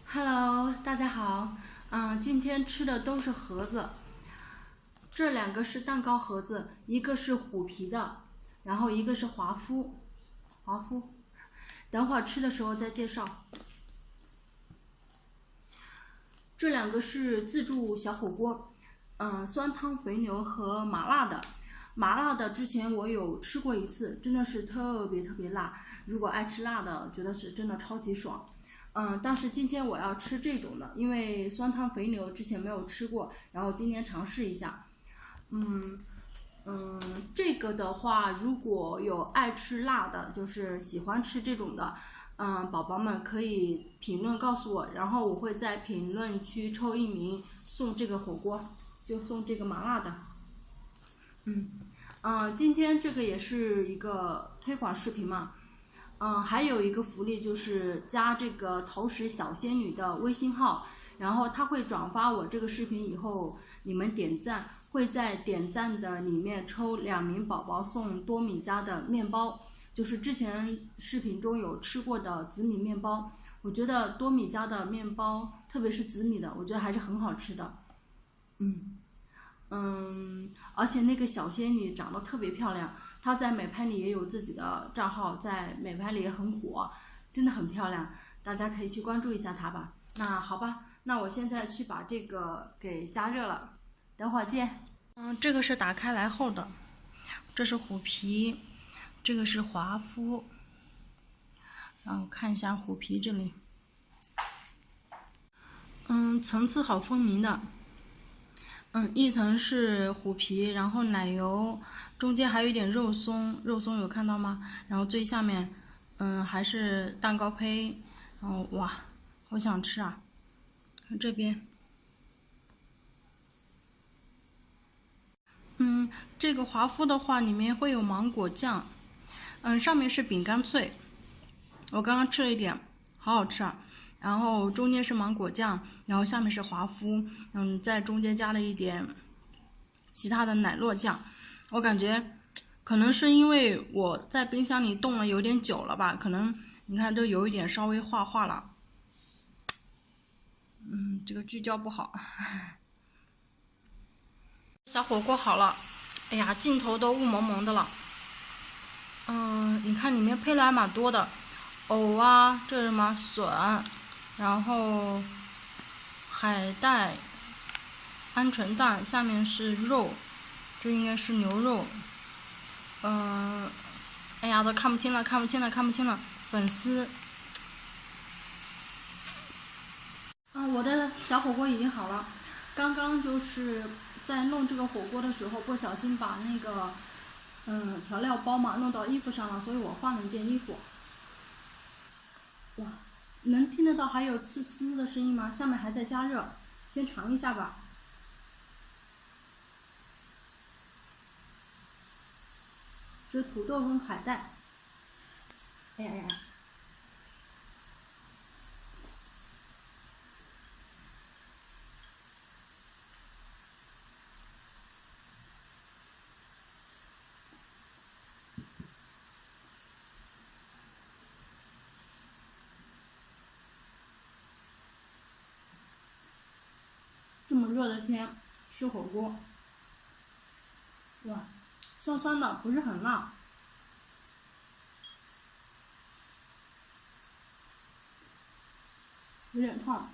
Hello，大家好。今天吃的都是盒子，这两个是蛋糕盒子，一个是虎皮的，然后一个是华夫。等会儿吃的时候再介绍。这两个是自助小火锅，酸汤肥牛和麻辣的。麻辣的之前我有吃过一次，真的是特别特别辣。如果爱吃辣的，觉得是真的超级爽。但是今天我要吃这种的，因为酸汤肥牛之前没有吃过，然后今天尝试一下。嗯这个的话，如果有爱吃辣的，就是喜欢吃这种的，宝宝们可以评论告诉我，然后我会在评论区抽一名送这个火锅，就送这个麻辣的。今天这个也是一个推广视频嘛。还有一个福利就是加这个投食小仙女的微信号，然后他会转发我这个视频以后，你们点赞，会在点赞的里面抽2名宝宝送多米家的面包，就是之前视频中有吃过的紫米面包，我觉得多米家的面包，特别是紫米的，我觉得还是很好吃的。而且那个小仙女长得特别漂亮，她在美拍里也有自己的账号，在美拍里也很火，真的很漂亮，大家可以去关注一下她吧。那好吧，那我现在去把这个给加热了，等会儿见。这个是打开来后的，这是虎皮，这个是华夫，然后看一下虎皮这里，层次好分明的。一层是虎皮，然后奶油，中间还有一点肉松，肉松有看到吗？然后最下面，还是蛋糕胚，然后哇，好想吃啊！看这边，这个华夫的话里面会有芒果酱，上面是饼干脆，我刚刚吃了一点，好好吃啊！然后中间是芒果酱，然后下面是华夫，在中间加了一点其他的奶酪酱，我感觉可能是因为我在冰箱里冻了有点久了吧，可能你看都有一点稍微化了，这个聚焦不好。小火锅好了，哎呀，镜头都雾蒙蒙的了。你看里面配了还蛮多的，藕啊，这是什么笋，然后海带、鹌鹑蛋，下面是肉，这应该是牛肉。哎呀，都看不清了，粉丝。我的小火锅已经好了，刚刚就是在弄这个火锅的时候，不小心把那个调料包嘛弄到衣服上了，所以我换了一件衣服。哇，能听得到还有呲呲的声音吗？下面还在加热，先尝一下吧。这是土豆跟海带。哎呀，这么热的天吃火锅，哇，酸酸的，不是很辣。有点烫。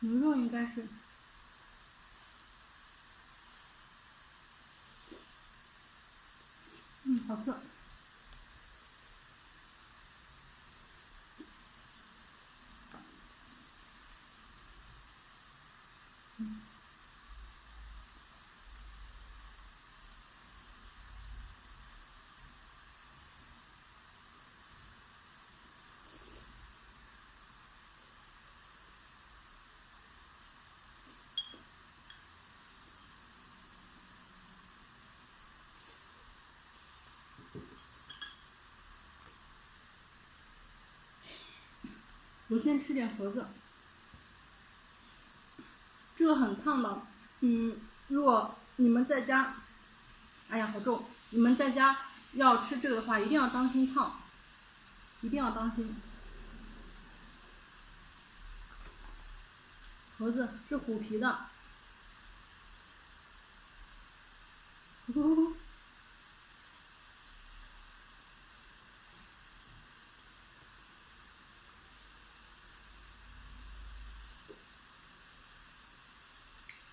牛肉应该是，好吃。我先吃点盒子，这个很烫的。如果你们在家，哎呀，好重！你们在家要吃这个的话，一定要当心烫，一定要当心。盒子是虎皮的，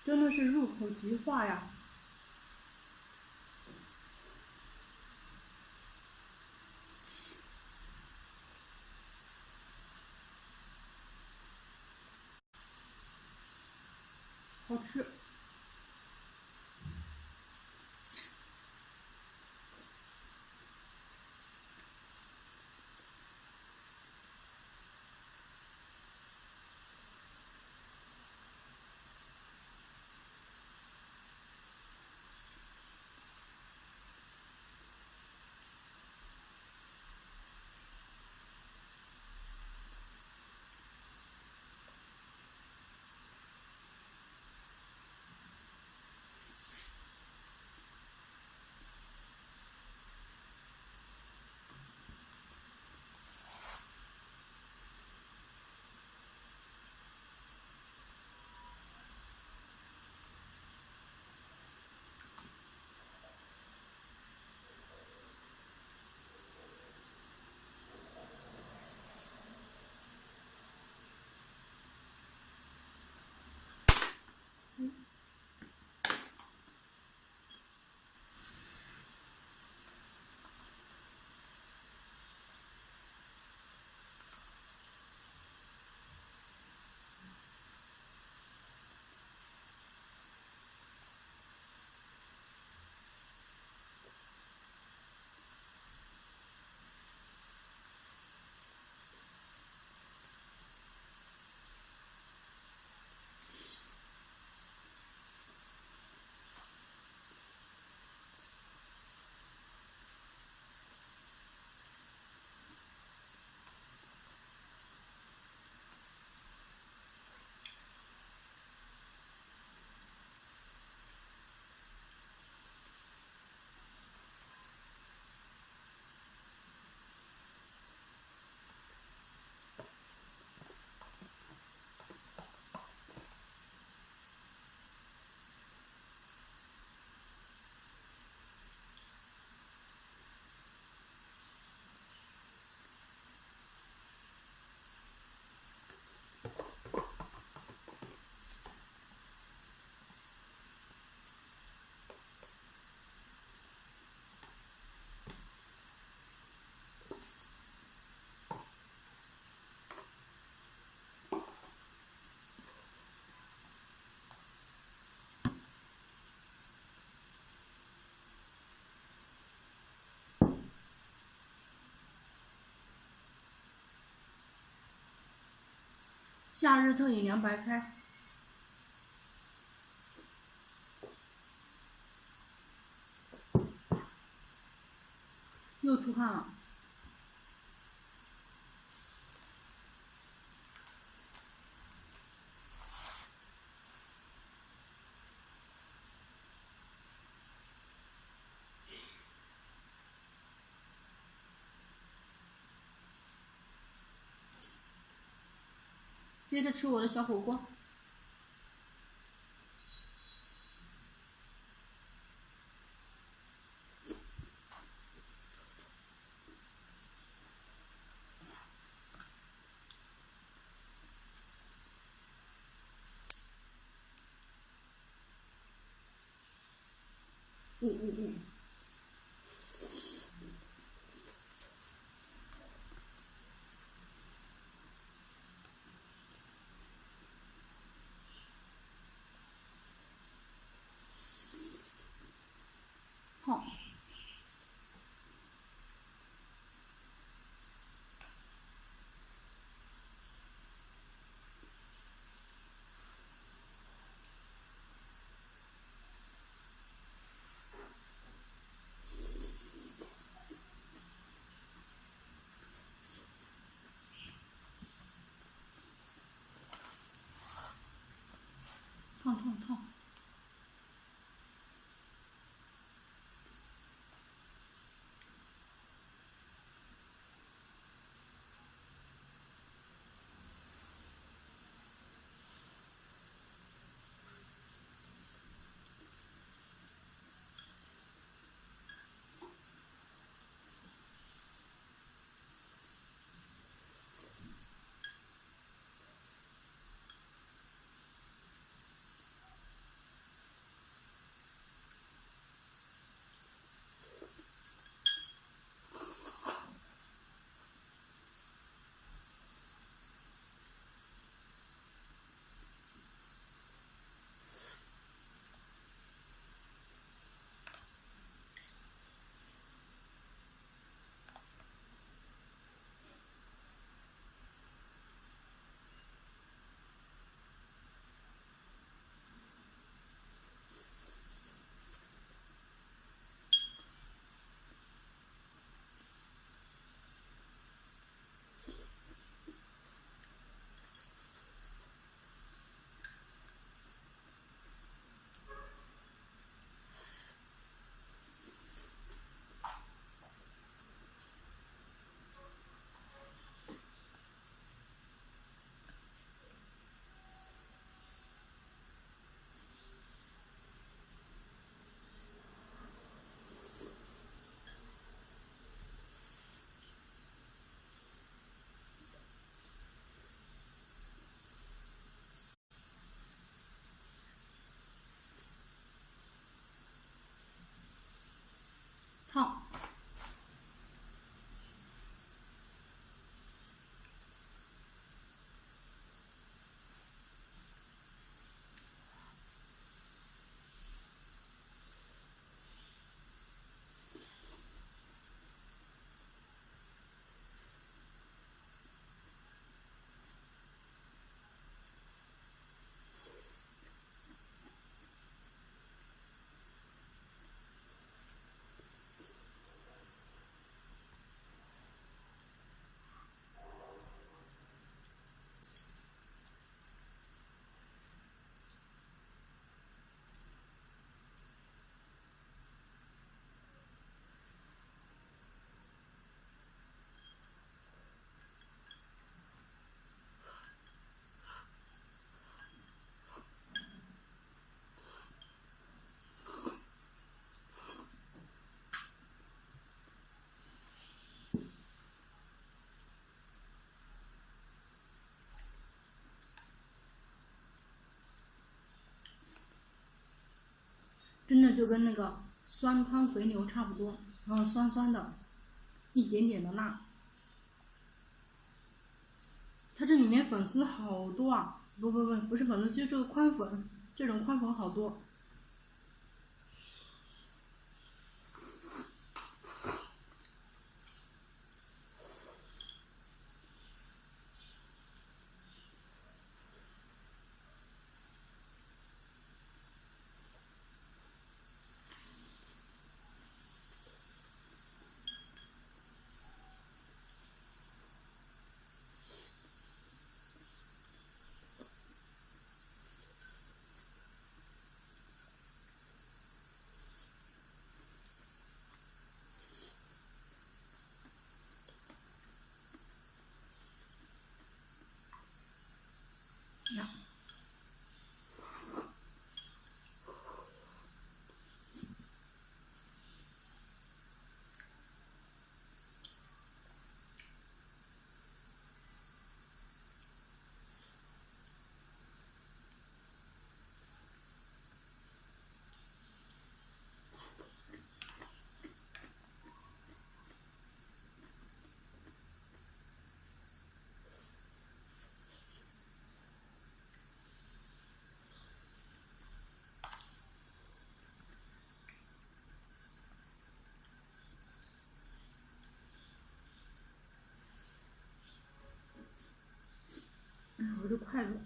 真的是入口即化呀！好吃。夏日特饮凉白开，又出汗了。接着吃我的小火锅。嗯。烫。烫。真的就跟那个酸汤肥牛差不多，然后酸酸的，一点点的辣。它这里面粉丝好多啊！不是粉丝，就是这个宽粉，这种宽粉好多。呀，我这筷子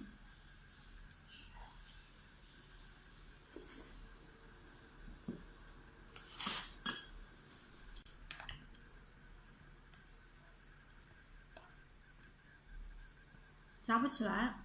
夹不起来。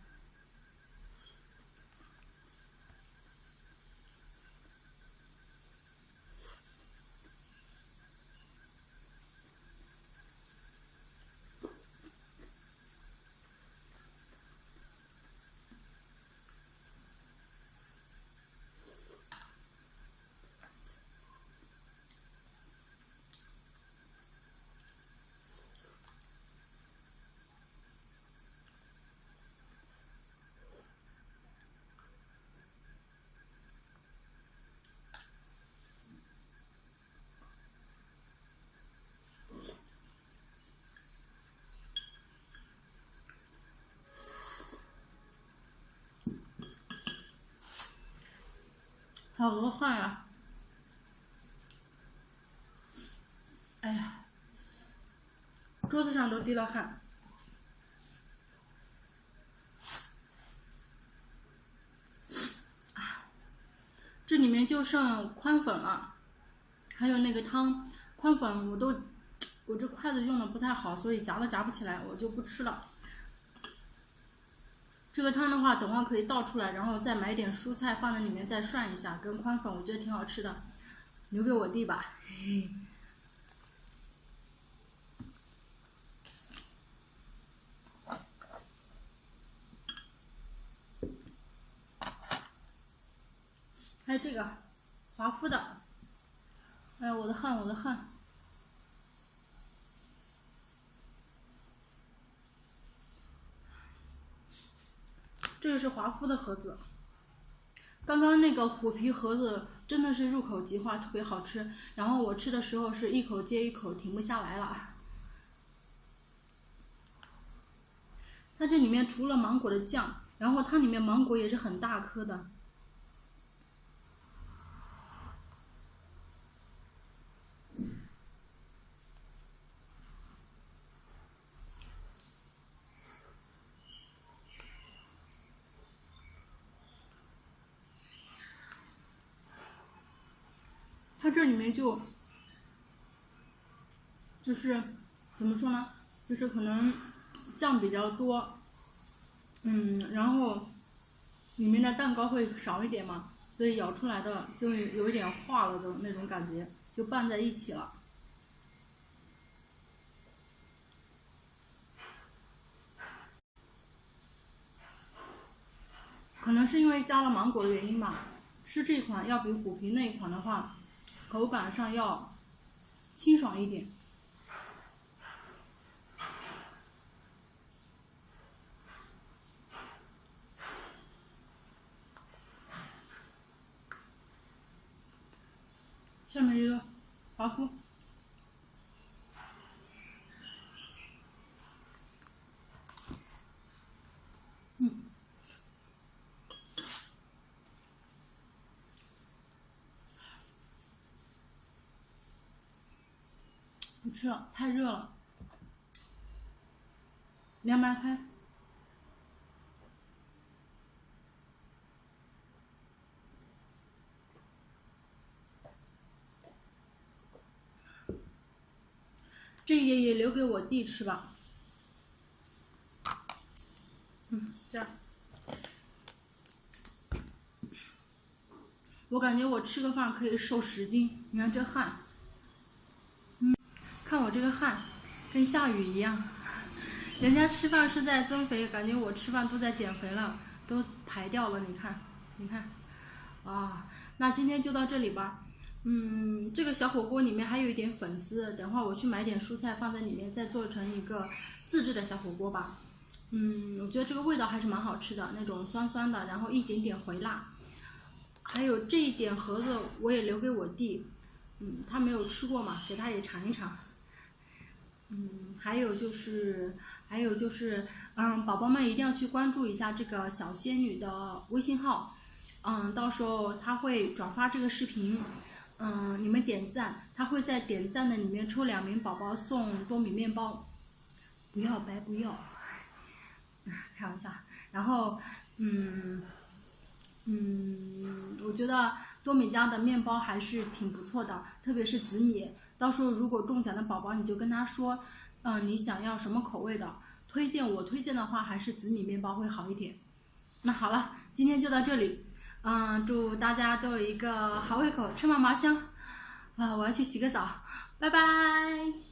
好多汗啊！哎呀，桌子上都滴了汗。这里面就剩宽粉了，还有那个汤。宽粉我这筷子用的不太好，所以夹都夹不起来，我就不吃了。这个汤的话，等会可以倒出来，然后再买点蔬菜放在里面再涮一下，跟宽粉我觉得挺好吃的，留给我弟吧。嘿嘿。还有这个华夫的，哎呀，我的汗，我的汗。这个是华夫的盒子，刚刚那个虎皮盒子真的是入口即化，特别好吃。然后我吃的时候是一口接一口，停不下来了。它这里面除了芒果的酱，然后它里面芒果也是很大颗的。它这里面就是怎么说呢？就是可能酱比较多，然后里面的蛋糕会少一点嘛，所以咬出来的就有一点化了的那种感觉，就拌在一起了。可能是因为加了芒果的原因吧，吃这款要比虎皮那一款的话，口感上要清爽一点。下面一个华夫，不吃了，太热了，凉白开。这也留给我弟吃吧。这样。我感觉我吃个饭可以瘦10斤，你看这汗，看我这个汗，跟下雨一样。人家吃饭是在增肥，感觉我吃饭都在减肥了，都排掉了。你看，你看，啊，那今天就到这里吧。这个小火锅里面还有一点粉丝，等会儿我去买点蔬菜放在里面，再做成一个自制的小火锅吧。我觉得这个味道还是蛮好吃的，那种酸酸的，然后一点点回辣。还有这一点盒子我也留给我弟，他没有吃过嘛，给他也尝一尝。还有就是，宝宝们一定要去关注一下这个小仙女的微信号，到时候他会转发这个视频，你们点赞，他会在点赞的里面抽2名宝宝送多米面包，不要白不要，开玩笑。然后，我觉得多米家的面包还是挺不错的，特别是紫米。到时候如果中奖的宝宝，你就跟他说，你想要什么口味的？我推荐的话，还是紫米面包会好一点。那好了，今天就到这里，祝大家都有一个好胃口，吃嘛嘛香。我要去洗个澡，拜拜。